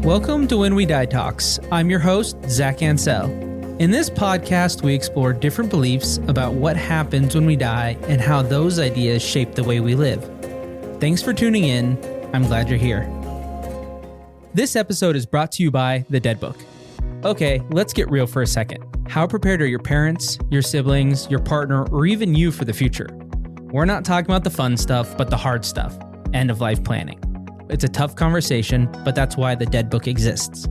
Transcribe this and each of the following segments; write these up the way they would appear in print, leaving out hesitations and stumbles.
Welcome to When We Die Talks. I'm your host, Zach Ansell. In this podcast, we explore different beliefs about what happens when we die and how those ideas shape the way we live. Thanks for tuning in. I'm glad you're here. This episode is brought to you by The Dead Book. Okay, let's get real for a second. How prepared are your parents, your siblings, your partner, or even you for the future? We're not talking about the fun stuff, but the hard stuff, end-of-life planning. It's a tough conversation, but that's why The Dead Book exists.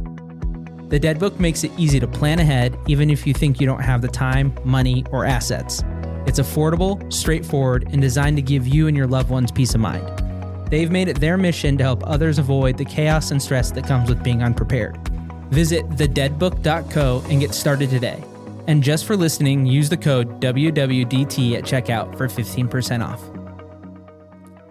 The Dead Book makes it easy to plan ahead, even if you think you don't have the time, money, or assets. It's affordable, straightforward, and designed to give you and your loved ones peace of mind. They've made it their mission to help others avoid the chaos and stress that comes with being unprepared. Visit thedeadbook.co and get started today. And just for listening, use the code WWDT at checkout for 15% off.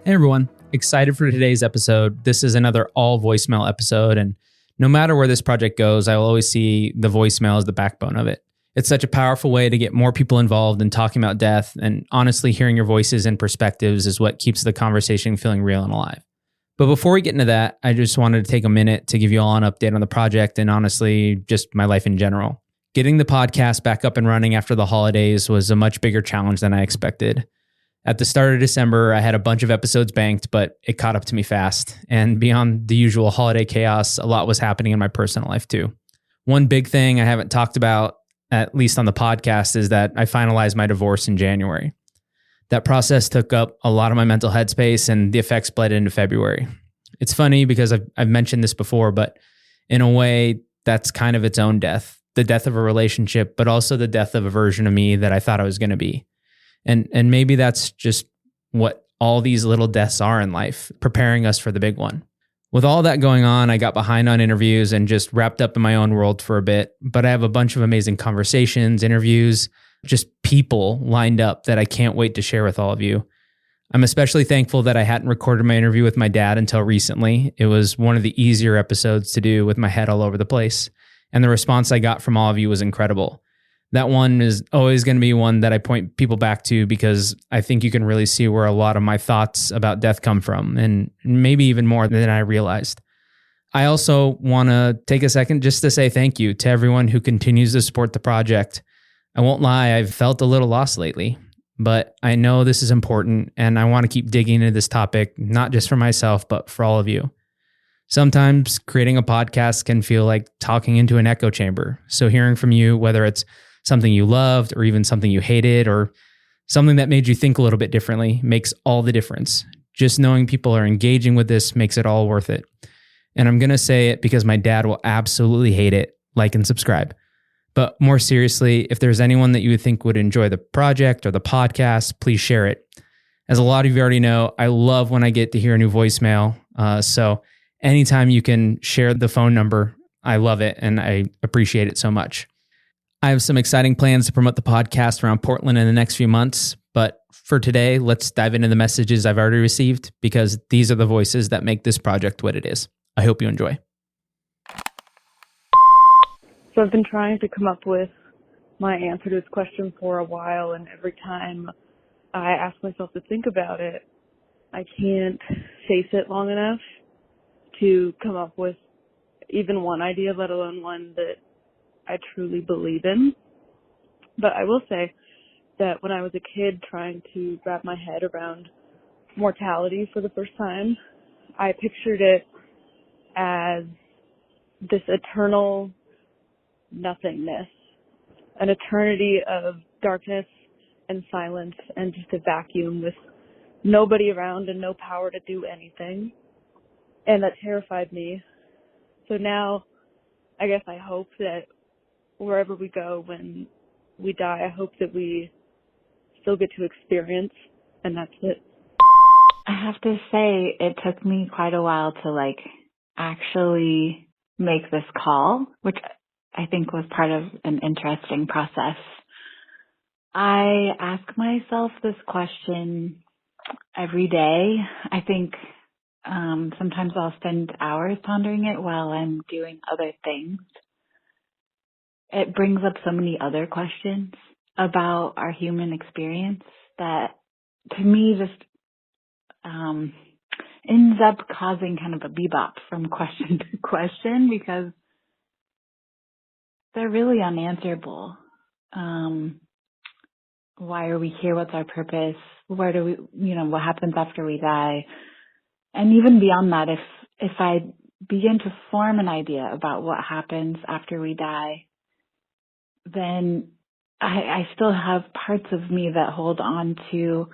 Hey everyone. Excited for today's episode. This is another all voicemail episode, and no matter where this project goes, I will always see the voicemail as the backbone of it. It's such a powerful way to get more people involved in talking about death, and honestly, hearing your voices and perspectives is what keeps the conversation feeling real and alive. But before we get into that, I just wanted to take a minute to give you all an update on the project and honestly, just my life in general. Getting the podcast back up and running after the holidays was a much bigger challenge than I expected. At the start of December, I had a bunch of episodes banked, but it caught up to me fast. And beyond the usual holiday chaos, a lot was happening in my personal life too. One big thing I haven't talked about, at least on the podcast, is that I finalized my divorce in January. That process took up a lot of my mental headspace, and the effects bled into February. It's funny because I've mentioned this before, but in a way, that's kind of its own death. The death of a relationship, but also the death of a version of me that I thought I was going to be. And maybe that's just what all these little deaths are in life, preparing us for the big one. With all that going on, I got behind on interviews and just wrapped up in my own world for a bit. But I have a bunch of amazing conversations, interviews, just people lined up that I can't wait to share with all of you. I'm especially thankful that I hadn't recorded my interview with my dad until recently. It was one of the easier episodes to do with my head all over the place. And the response I got from all of you was incredible. That one is always going to be one that I point people back to because I think you can really see where a lot of my thoughts about death come from, and maybe even more than I realized. I also want to take a second just to say thank you to everyone who continues to support the project. I won't lie, I've felt a little lost lately, but I know this is important and I want to keep digging into this topic, not just for myself, but for all of you. Sometimes creating a podcast can feel like talking into an echo chamber. So hearing from you, whether it's something you loved or even something you hated or something that made you think a little bit differently, makes all the difference. Just knowing people are engaging with this makes it all worth it. And I'm going to say it because my dad will absolutely hate it. Like and subscribe. But more seriously, if there's anyone that you would think would enjoy the project or the podcast, please share it. As a lot of you already know, I love when I get to hear a new voicemail. So anytime you can share the phone number, I love it and I appreciate it so much. I have some exciting plans to promote the podcast around Portland in the next few months, but for today, let's dive into the messages I've already received because these are the voices that make this project what it is. I hope you enjoy. So I've been trying to come up with my answer to this question for a while, and every time I ask myself to think about it, I can't face it long enough to come up with even one idea, let alone one that I truly believe in. But I will say that when I was a kid trying to wrap my head around mortality for the first time, I pictured it as this eternal nothingness, an eternity of darkness and silence and just a vacuum with nobody around and no power to do anything. And that terrified me. So now I guess I hope that wherever we go when we die, I hope that we still get to experience, and that's it. I have to say, it took me quite a while to actually make this call, which I think was part of an interesting process. I ask myself this question every day. I think sometimes I'll spend hours pondering it while I'm doing other things. It brings up so many other questions about our human experience that, to me, just ends up causing kind of a bebop from question to question because they're really unanswerable. Why are we here? What's our purpose? Where do we, what happens after we die? And even beyond that, if I begin to form an idea about what happens after we die, then I still have parts of me that hold on to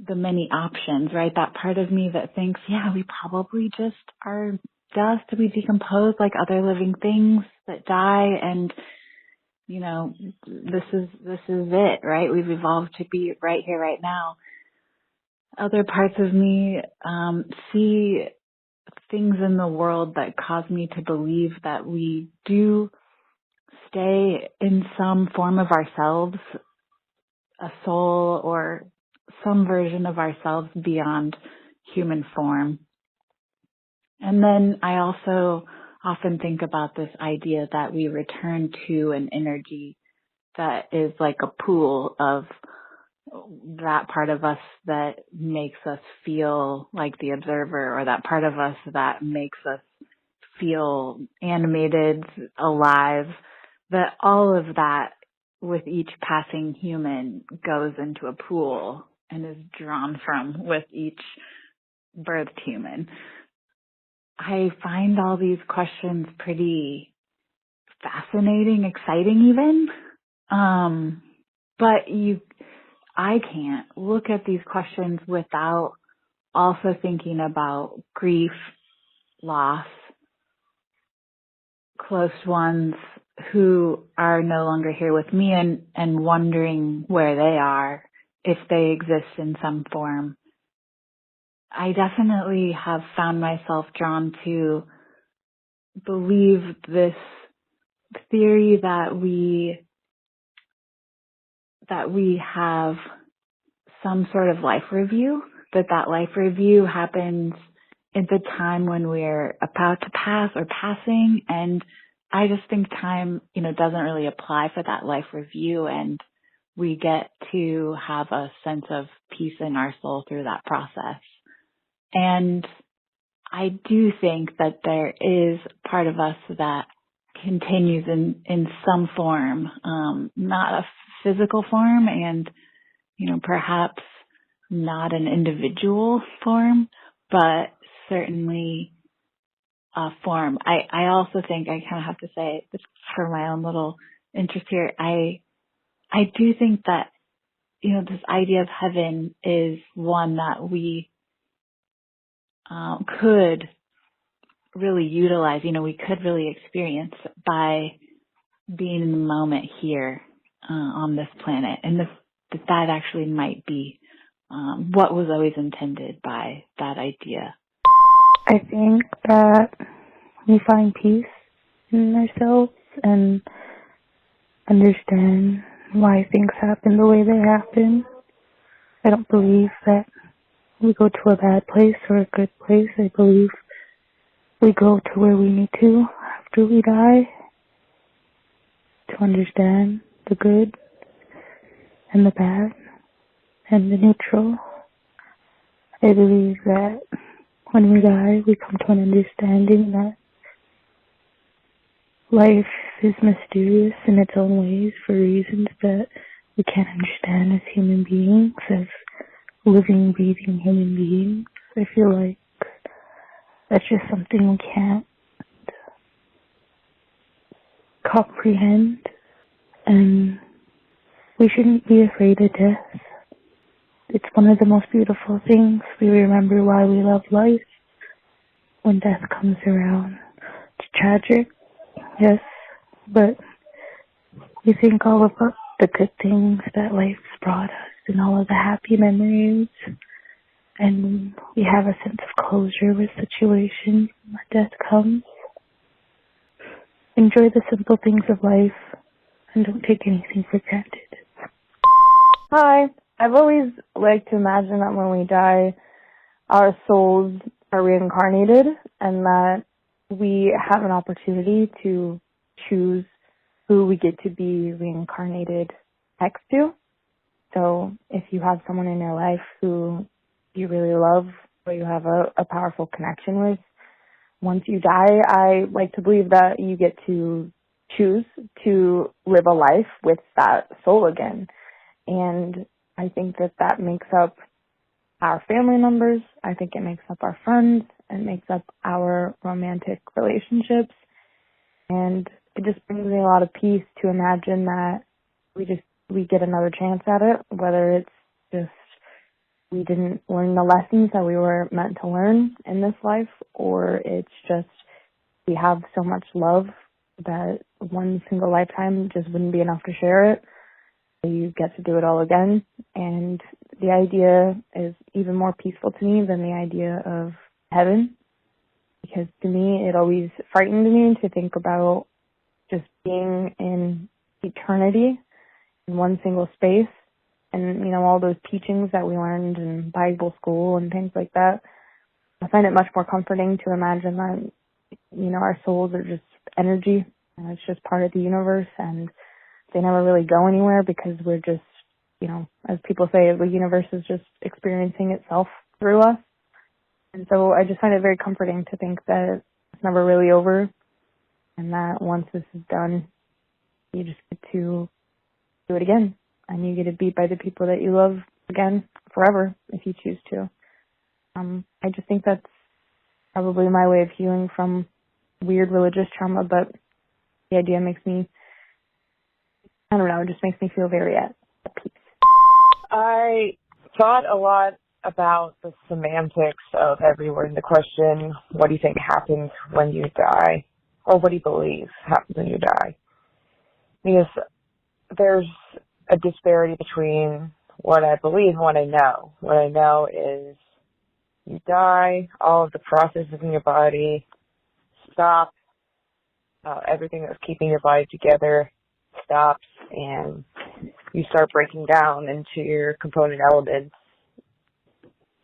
the many options, right? That part of me that thinks, yeah, we probably just are dust. We decompose like other living things that die, and this is it, right? We've evolved to be right here, right now. Other parts of me see things in the world that cause me to believe that we do stay in some form of ourselves, a soul or some version of ourselves beyond human form. And then I also often think about this idea that we return to an energy that is like a pool of that part of us that makes us feel like the observer, or that part of us that makes us feel animated, alive, that all of that with each passing human goes into a pool and is drawn from with each birthed human. I find all these questions pretty fascinating, exciting even. But I can't look at these questions without also thinking about grief, loss, close ones who are no longer here with me, and wondering where they are, if they exist in some form. I definitely have found myself drawn to believe this theory that we have some sort of life review, that life review happens at the time when we're about to pass or passing. And I just think time, doesn't really apply for that life review, and we get to have a sense of peace in our soul through that process. And I do think that there is part of us that continues in some form, not a physical form, and, perhaps not an individual form, but certainly a form. I also think I kind of have to say, for my own little interest here, I do think that, this idea of heaven is one that we could really utilize, we could really experience by being in the moment here on this planet. And that actually might be what was always intended by that idea. I think that we find peace in ourselves and understand why things happen the way they happen. I don't believe that we go to a bad place or a good place. I believe we go to where we need to after we die to understand the good and the bad and the neutral. I believe that when we die, we come to an understanding that life is mysterious in its own ways for reasons that we can't understand as human beings, as living, breathing human beings. I feel like that's just something we can't comprehend, and we shouldn't be afraid of death. It's one of the most beautiful things. We remember why we love life when death comes around. It's tragic, yes, but we think all about the good things that life's brought us and all of the happy memories, and we have a sense of closure with situations when death comes. Enjoy the simple things of life and don't take anything for granted. Hi. I've always liked to imagine that when we die, our souls are reincarnated and that we have an opportunity to choose who we get to be reincarnated next to. So if you have someone in your life who you really love you have a powerful connection with. Once you die, I like to believe that you get to choose to live a life with that soul again. And I think that makes up our family members. I think it makes up our friends. It makes up our romantic relationships. And it just brings me a lot of peace to imagine that we get another chance at it, whether it's just we didn't learn the lessons that we were meant to learn in this life, or it's just we have so much love that one single lifetime just wouldn't be enough to share it. So you get to do it all again. And the idea is even more peaceful to me than the idea of heaven, because to me it always frightened me to think about just being in eternity in one single space. And, all those teachings that we learned in Bible school and things like that, I find it much more comforting to imagine that, our souls are just energy and it's just part of the universe and they never really go anywhere because we're just, as people say, the universe is just experiencing itself through us. And so I just find it very comforting to think that it's never really over and that once this is done, you just get to do it again. And you get to be by the people that you love again forever if you choose to. I just think that's probably my way of healing from weird religious trauma, but the idea makes me, I don't know, it just makes me feel very at peace. I thought a lot about the semantics of every word in the question. What do you think happens when you die? Or what do you believe happens when you die? Because there's a disparity between what I believe and what I know. What I know is you die, all of the processes in your body stop, everything that's keeping your body together stops, and you start breaking down into your component elements,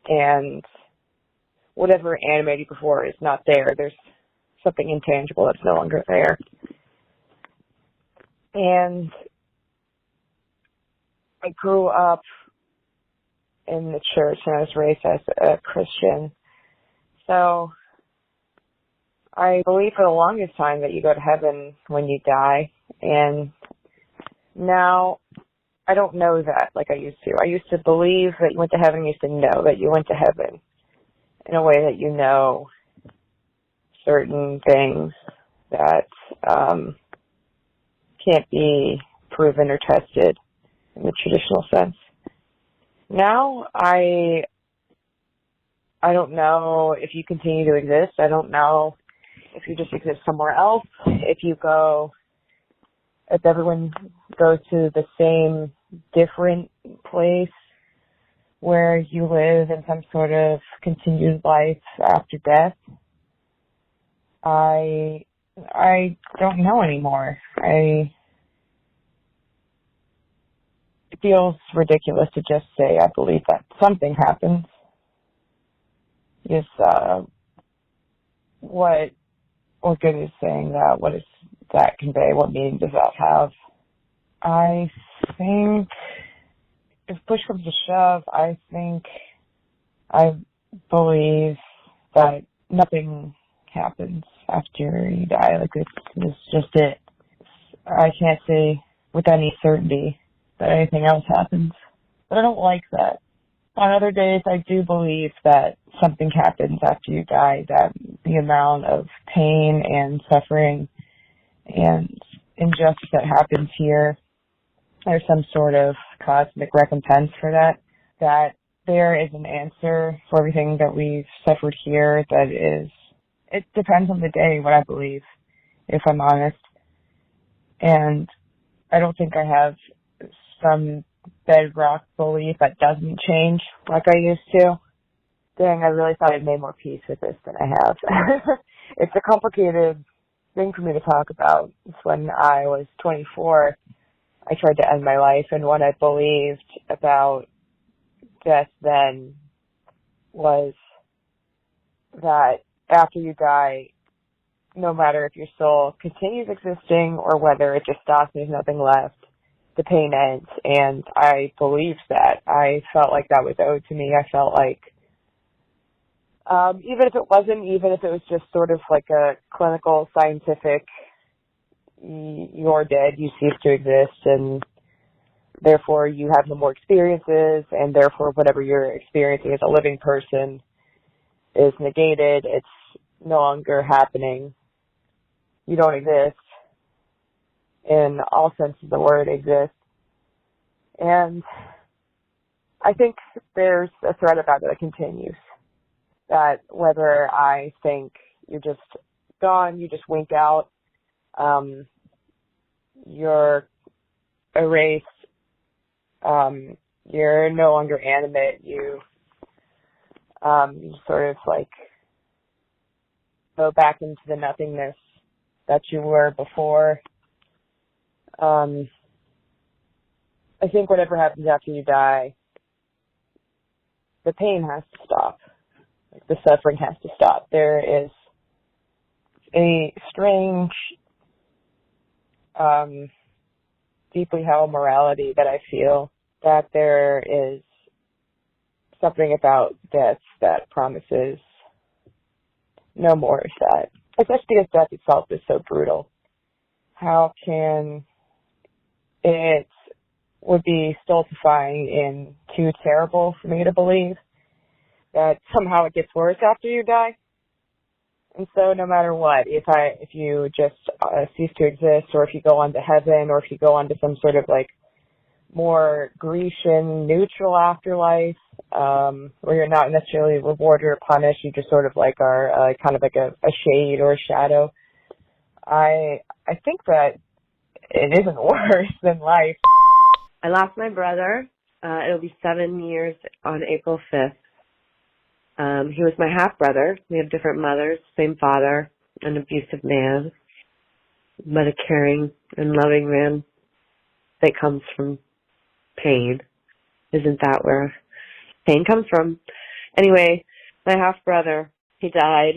and whatever animated before is not there. There's something intangible that's no longer there. And I grew up in the church and I was raised as a Christian. So I believed for the longest time that you go to heaven when you die. And now I don't know that like I used to. I used to believe that you went to heaven. I used to know that you went to heaven in a way that you know certain things that can't be proven or tested in the traditional sense. Now, I don't know if you continue to exist. I don't know if you just exist somewhere else. If everyone goes to the same different place where you live in some sort of continued life after death. I don't know anymore. It feels ridiculous to just say I believe that something happens. What good is saying that? What does that convey? What meaning does that have? I think if push comes to shove, I believe that nothing happens after you die. Like it's just it. I can't say with any certainty that anything else happens. But I don't like that. On other days, I do believe that something happens after you die, that the amount of pain and suffering and injustice that happens here, there's some sort of cosmic recompense for that there is an answer for everything that we've suffered here it depends on the day what I believe, if I'm honest. And I don't think I have some bedrock belief that doesn't change like I used to. Dang, I really thought I'd made more peace with this than I have. It's a complicated thing for me to talk about. It's when I was 24, I tried to end my life, and what I believed about death then was that after you die, no matter if your soul continues existing or whether it just stops and there's nothing left, the pain ends. And I believed that. I felt like that was owed to me. I felt like Even if it wasn't, even if it was just sort of like a clinical, scientific, you're dead, you cease to exist, and therefore you have no more experiences, and therefore whatever you're experiencing as a living person is negated, it's no longer happening. You don't exist in all senses of the word exist. And I think there's a thread about it that continues. That whether I think you're just gone, you just wink out, you're erased, you're no longer animate, you sort of like go back into the nothingness that you were before. I think whatever happens after you die, the pain has to stop. Like the suffering has to stop. There is a strange, deeply held morality that I feel, that there is something about death that promises no more of that. Especially because death itself is so brutal. How can it would be stultifying and too terrible for me to believe that somehow it gets worse after you die. And so no matter what, if you just cease to exist, or if you go on to heaven, or if you go on to some sort of like more Grecian neutral afterlife, where you're not necessarily rewarded or punished, you just sort of like are kind of like a shade or a shadow. I think that it isn't worse than life. I lost my brother. It'll be 7 years on April 5th. He was my half-brother. We have different mothers, same father, an abusive man, but a caring and loving man that comes from pain. Isn't that where pain comes from? Anyway, my half-brother, he died.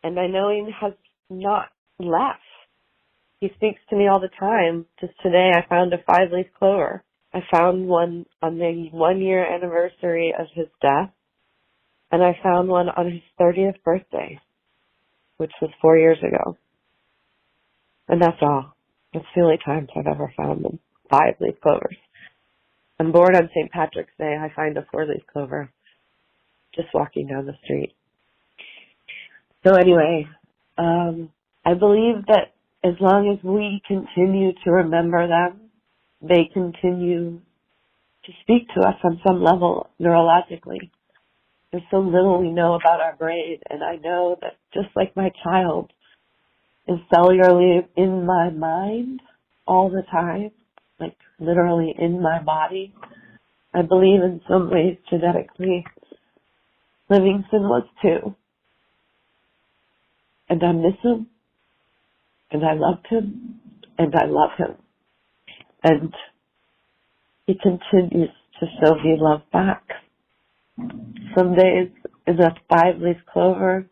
And I know he has not left. He speaks to me all the time. Just today I found a 5-leaf clover. I found one on the 1-year anniversary of his death, and I found one on his 30th birthday, which was 4 years ago. And that's all. That's the only times I've ever found them, 5-leaf clovers. I'm born on St. Patrick's Day. I find a 4-leaf clover just walking down the street. So anyway, I believe that as long as we continue to remember them, they continue to speak to us on some level neurologically. There's so little we know about our brain, and I know that just like my child is cellularly in my mind all the time, like literally in my body, I believe in some ways genetically Livingston was too. And I miss him, and I loved him, and I love him. And he continues to show me love back. Some days in a 5-leaf clover,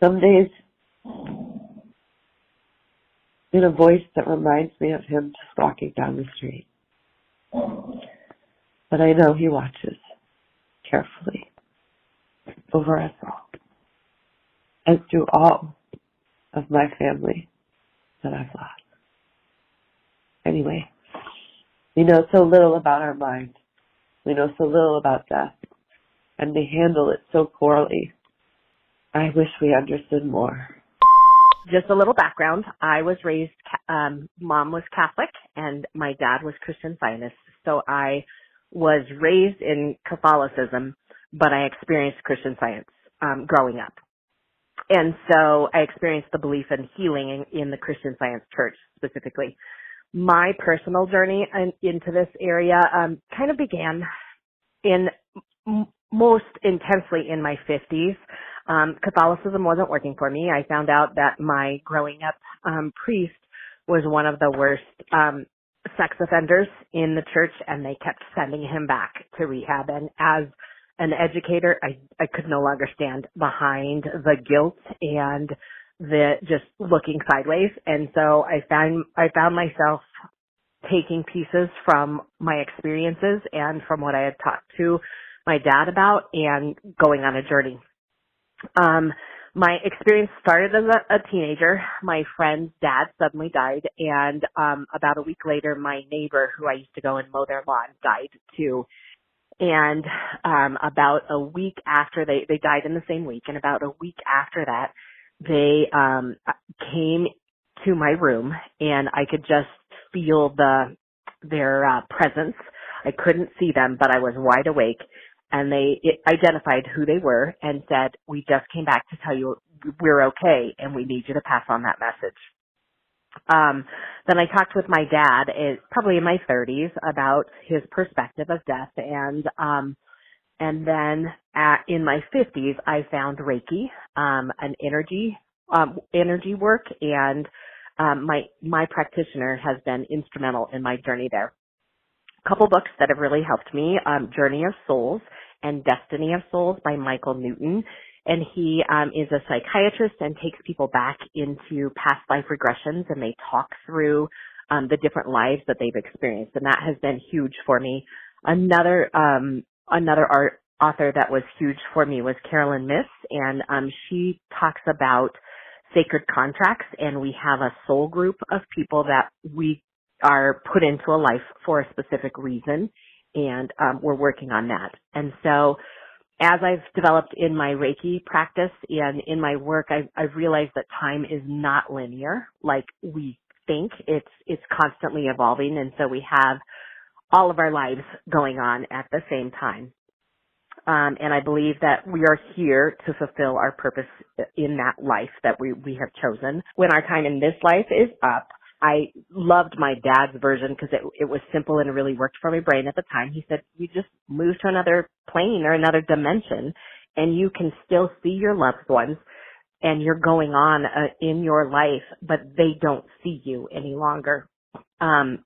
some days in a voice that reminds me of him just walking down the street. But I know he watches carefully over us all, and through all of my family that I've lost. Anyway, we know so little about our mind. We know so little about death, and we handle it so poorly. I wish we understood more. Just a little background. I was raised, mom was Catholic and my dad was Christian Zionist. So I was raised in Catholicism, but I experienced Christian Science growing up. And so I experienced the belief in healing in the Christian Science Church specifically. My personal journey into this area kind of began in most intensely in my 50s. Catholicism wasn't working for me. I found out that my growing up priest was one of the worst sex offenders in the church, and they kept sending him back to rehab. And as an educator, I could no longer stand behind the guilt and the just looking sideways. And so I found myself taking pieces from my experiences and from what I had talked to my dad about and going on a journey. My experience started as a teenager. My friend's dad suddenly died, and about a week later, my neighbor, who I used to go and mow their lawn, died too. And about a week after they died in the same week, and about a week after that, they came to my room, and I could just feel their presence. I couldn't see them, but I was wide awake. And they identified who they were and said, "We just came back to tell you we're okay and we need you to pass on that message." Then I talked with my dad, probably in my 30s, about his perspective of death. And then in my 50s, I found Reiki, an energy work, and my practitioner has been instrumental in my journey there. A couple books that have really helped me, Journey of Souls and Destiny of Souls by Michael Newton. And he is a psychiatrist and takes people back into past life regressions, and they talk through the different lives that they've experienced. And that has been huge for me. Another author that was huge for me was Carolyn Miss, and she talks about sacred contracts, and we have a soul group of people that we are put into a life for a specific reason, and we're working on that. And so as I've developed in my Reiki practice and in my work, I've realized that time is not linear like we think. It's constantly evolving, and so we have all of our lives going on at the same time. And I believe that we are here to fulfill our purpose in that life that we have chosen. When our time in this life is up, I loved my dad's version because it was simple and it really worked for my brain at the time. He said, you just move to another plane or another dimension and you can still see your loved ones and you're going on in your life, but they don't see you any longer. I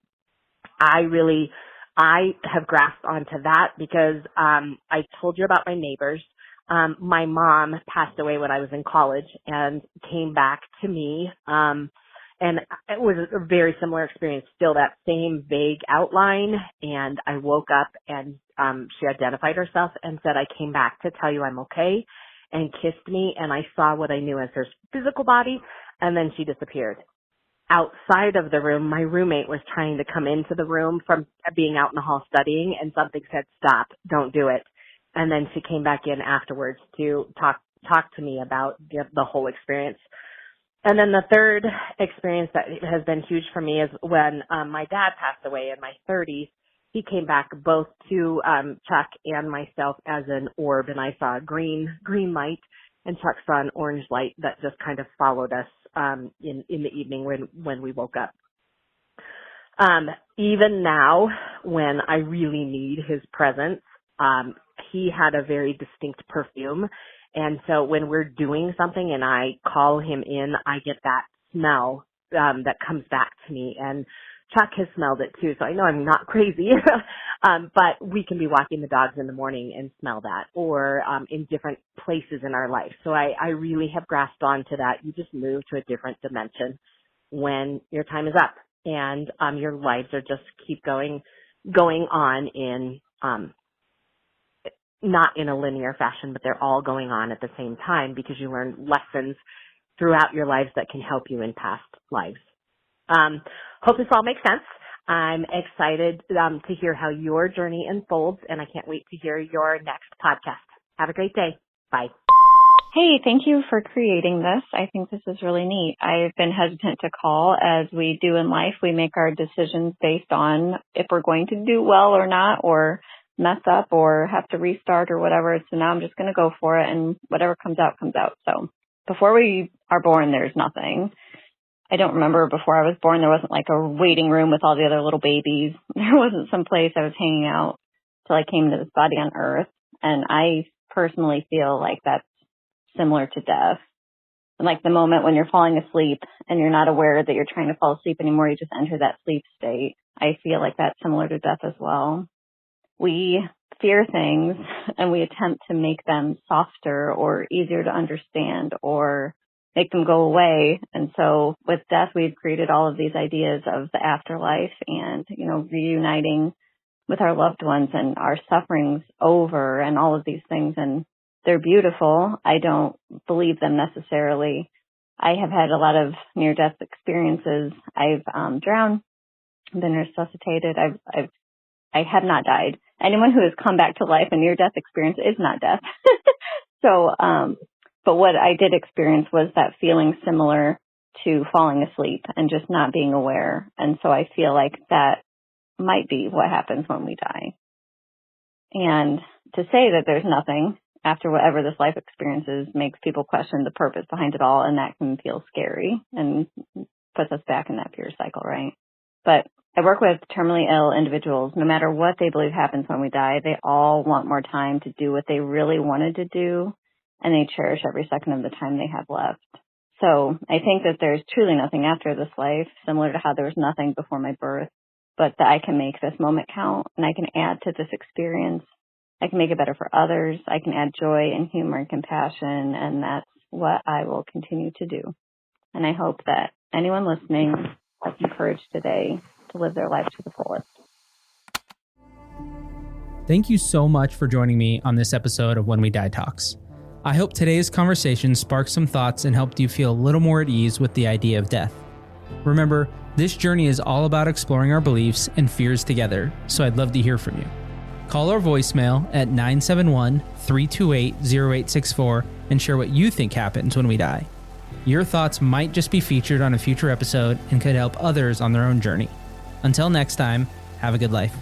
have grasped onto that because I told you about my neighbors. My mom passed away when I was in college and came back to me. And it was a very similar experience, still that same vague outline. And I woke up and she identified herself and said, I came back to tell you I'm okay, and kissed me. And I saw what I knew as her physical body. And then she disappeared. Outside of the room, my roommate was trying to come into the room from being out in the hall studying, and something said, stop, don't do it. And then she came back in afterwards to talk to me about the whole experience. And then the third experience that has been huge for me is when my dad passed away in my 30s. He came back both to Chuck and myself as an orb, and I saw a green light, and Chuck saw an orange light that just kind of followed us in the evening when we woke up. Even now, when I really need his presence, he had a very distinct perfume. And so when we're doing something and I call him in, I get that smell that comes back to me. And Chuck has smelled it too, so I know I'm not crazy. But we can be walking the dogs in the morning and smell that, or in different places in our life. So I really have grasped onto that. You just move to a different dimension when your time is up, and your lives are just keep going on in not in a linear fashion, but they're all going on at the same time because you learn lessons throughout your lives that can help you in past lives. Hope this all makes sense. I'm excited to hear how your journey unfolds, and I can't wait to hear your next podcast. Have a great day. Bye. Hey, thank you for creating this. I think this is really neat. I've been hesitant to call. As we do in life, we make our decisions based on if we're going to do well or not, or mess up or have to restart or whatever. So now I'm just going to go for it, and whatever comes out, comes out. So before we are born, there's nothing. I don't remember before I was born, there wasn't like a waiting room with all the other little babies. There wasn't some place I was hanging out till I came to this body on earth. And I personally feel like that's similar to death. And like the moment when you're falling asleep and you're not aware that you're trying to fall asleep anymore, you just enter that sleep state. I feel like that's similar to death as well. We fear things and we attempt to make them softer or easier to understand or make them go away. And so with death, we've created all of these ideas of the afterlife and, reuniting with our loved ones and our suffering's over and all of these things. And they're beautiful. I don't believe them necessarily. I have had a lot of near-death experiences. I've drowned, been resuscitated. I have not died. Anyone who has come back to life, a near-death experience is not death. So, but what I did experience was that feeling similar to falling asleep and just not being aware. And so I feel like that might be what happens when we die. And to say that there's nothing after whatever this life experience is makes people question the purpose behind it all, and that can feel scary and puts us back in that fear cycle, right? But I work with terminally ill individuals. No matter what they believe happens when we die, they all want more time to do what they really wanted to do, and they cherish every second of the time they have left. So I think that there's truly nothing after this life, similar to how there was nothing before my birth, but that I can make this moment count, and I can add to this experience. I can make it better for others. I can add joy and humor and compassion, and that's what I will continue to do. And I hope that anyone listening is encouraged today to live their life to the fullest. Thank you so much for joining me on this episode of When We Die Talks. I hope today's conversation sparked some thoughts and helped you feel a little more at ease with the idea of death. Remember, this journey is all about exploring our beliefs and fears together, so I'd love to hear from you. Call our voicemail at 971-328-0864 and share what you think happens when we die. Your thoughts might just be featured on a future episode and could help others on their own journey. Until next time, have a good life.